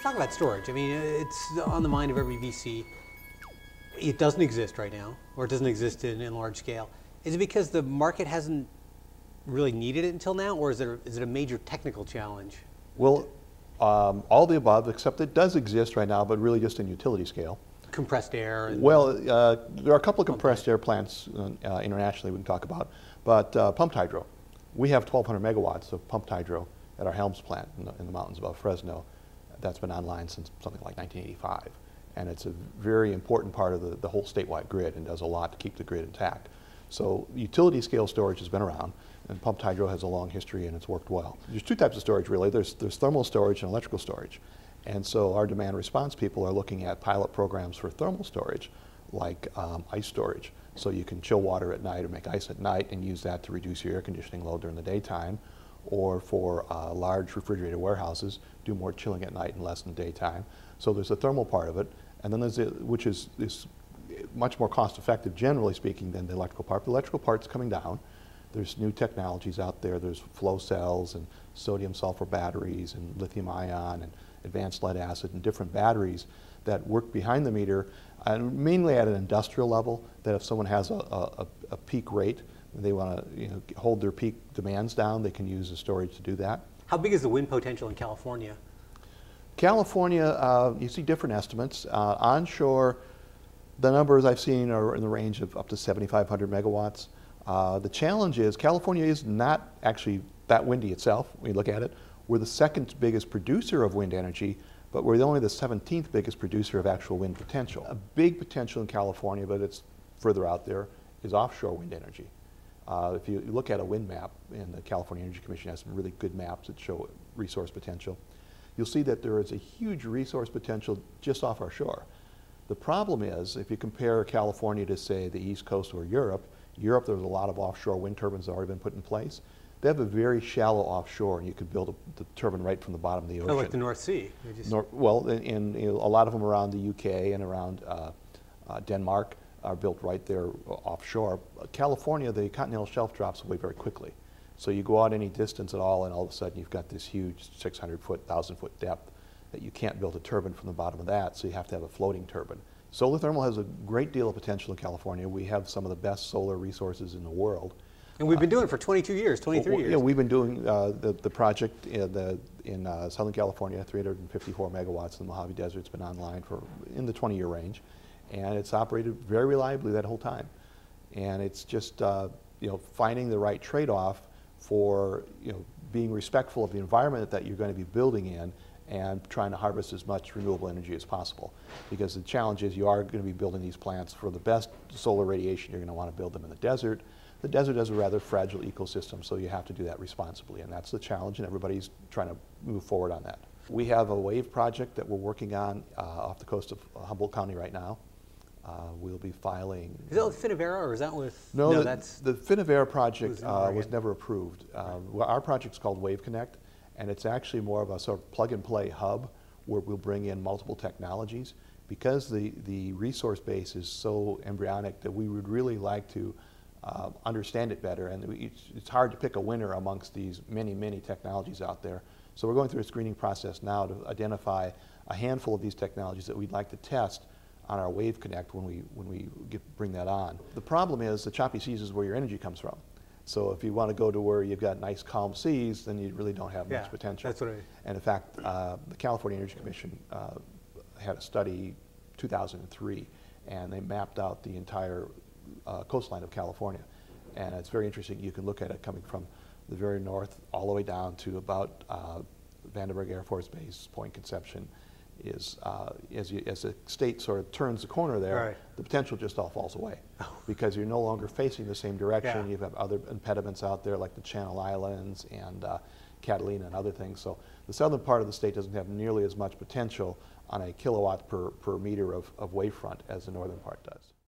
talk about storage. I mean, it's on the mind of every VC. It doesn't exist right now, or it doesn't exist in large scale. Is it because the market hasn't really needed it until now, or is it a major technical challenge? Well, all the above, except it does exist right now, but really just in utility scale. Compressed air? And well, there are a couple of compressed air plants internationally we can talk about, but pumped hydro. We have 1,200 megawatts of pumped hydro at our Helms plant in the mountains above Fresno. That's been online since something like 1985. And it's a very important part of the whole statewide grid and does a lot to keep the grid intact. So utility scale storage has been around, and pumped hydro has a long history and it's worked well. There's two types of storage really. There's thermal storage and electrical storage. And so our demand response people are looking at pilot programs for thermal storage, like ice storage. So you can chill water at night or make ice at night and use that to reduce your air conditioning load during the daytime. Or for large refrigerated warehouses, do more chilling at night and less in the daytime. So there's a thermal part of it, and then there's which is much more cost effective, generally speaking, than the electrical part. The electrical part's coming down. There's new technologies out there. There's flow cells and sodium sulfur batteries and lithium ion and advanced lead acid and different batteries that work behind the meter, and mainly at an industrial level, that if someone has a peak rate, they want to hold their peak demands down, they can use the storage to do that. How big is the wind potential in California? California, you see different estimates. Onshore, the numbers I've seen are in the range of up to 7,500 megawatts. The challenge is California is not actually that windy itself when you look at it. We're the second biggest producer of wind energy, but we're only the 17th biggest producer of actual wind potential. A big potential in California, but it's further out there, is offshore wind energy. If you look at a wind map, and the California Energy Commission has some really good maps that show resource potential, you'll see that there is a huge resource potential just off our shore. The problem is, if you compare California to, say, the East Coast or Europe, there's a lot of offshore wind turbines that have already been put in place. They have a very shallow offshore, and you could build the turbine right from the bottom of the ocean. Oh, like the North Sea? Well, in a lot of them around the UK and around Denmark are built right there offshore. California, the continental shelf drops away very quickly. So you go out any distance at all, and all of a sudden you've got this huge 600-foot, 1,000-foot depth that you can't build a turbine from the bottom of that, so you have to have a floating turbine. Solar thermal has a great deal of potential in California. We have some of the best solar resources in the world. And we've been doing it for 22 years, 23 years. Yeah, we've been doing the project in Southern California, 354 megawatts in the Mojave Desert. It's been online for in the 20-year range. And it's operated very reliably that whole time. And it's just finding the right trade-off for being respectful of the environment that you're going to be building in and trying to harvest as much renewable energy as possible. Because the challenge is you are going to be building these plants for the best solar radiation. You're going to want to build them in the desert. The desert is a rather fragile ecosystem, so you have to do that responsibly. And that's the challenge, and everybody's trying to move forward on that. We have a wave project that we're working on off the coast of Humboldt County right now. We'll be filing. Is that with Finnevera, or is that with? No, that's the Finnevera project was never approved. Well, our project's called Wave Connect, and it's actually more of a sort of plug-and-play hub where we'll bring in multiple technologies. Because the resource base is so embryonic that we would really like to understand it better, and it's hard to pick a winner amongst these many technologies out there. So we're going through a screening process now to identify a handful of these technologies that we'd like to test on our Wave Connect when we bring that on. The problem is the choppy seas is where your energy comes from. So if you want to go to where you've got nice calm seas, then you really don't have much potential. That's what And in fact, the California Energy Commission had a study 2003, and they mapped out the entire coastline of California. And it's very interesting. You can look at it coming from the very north all the way down to about Vandenberg Air Force Base, Point Conception. As the state sort of turns the corner there, the potential just all falls away because you're no longer facing the same direction. You have other impediments out there like the Channel Islands and Catalina and other things. So the southern part of the state doesn't have nearly as much potential on a kilowatt per meter of wavefront as the northern part does.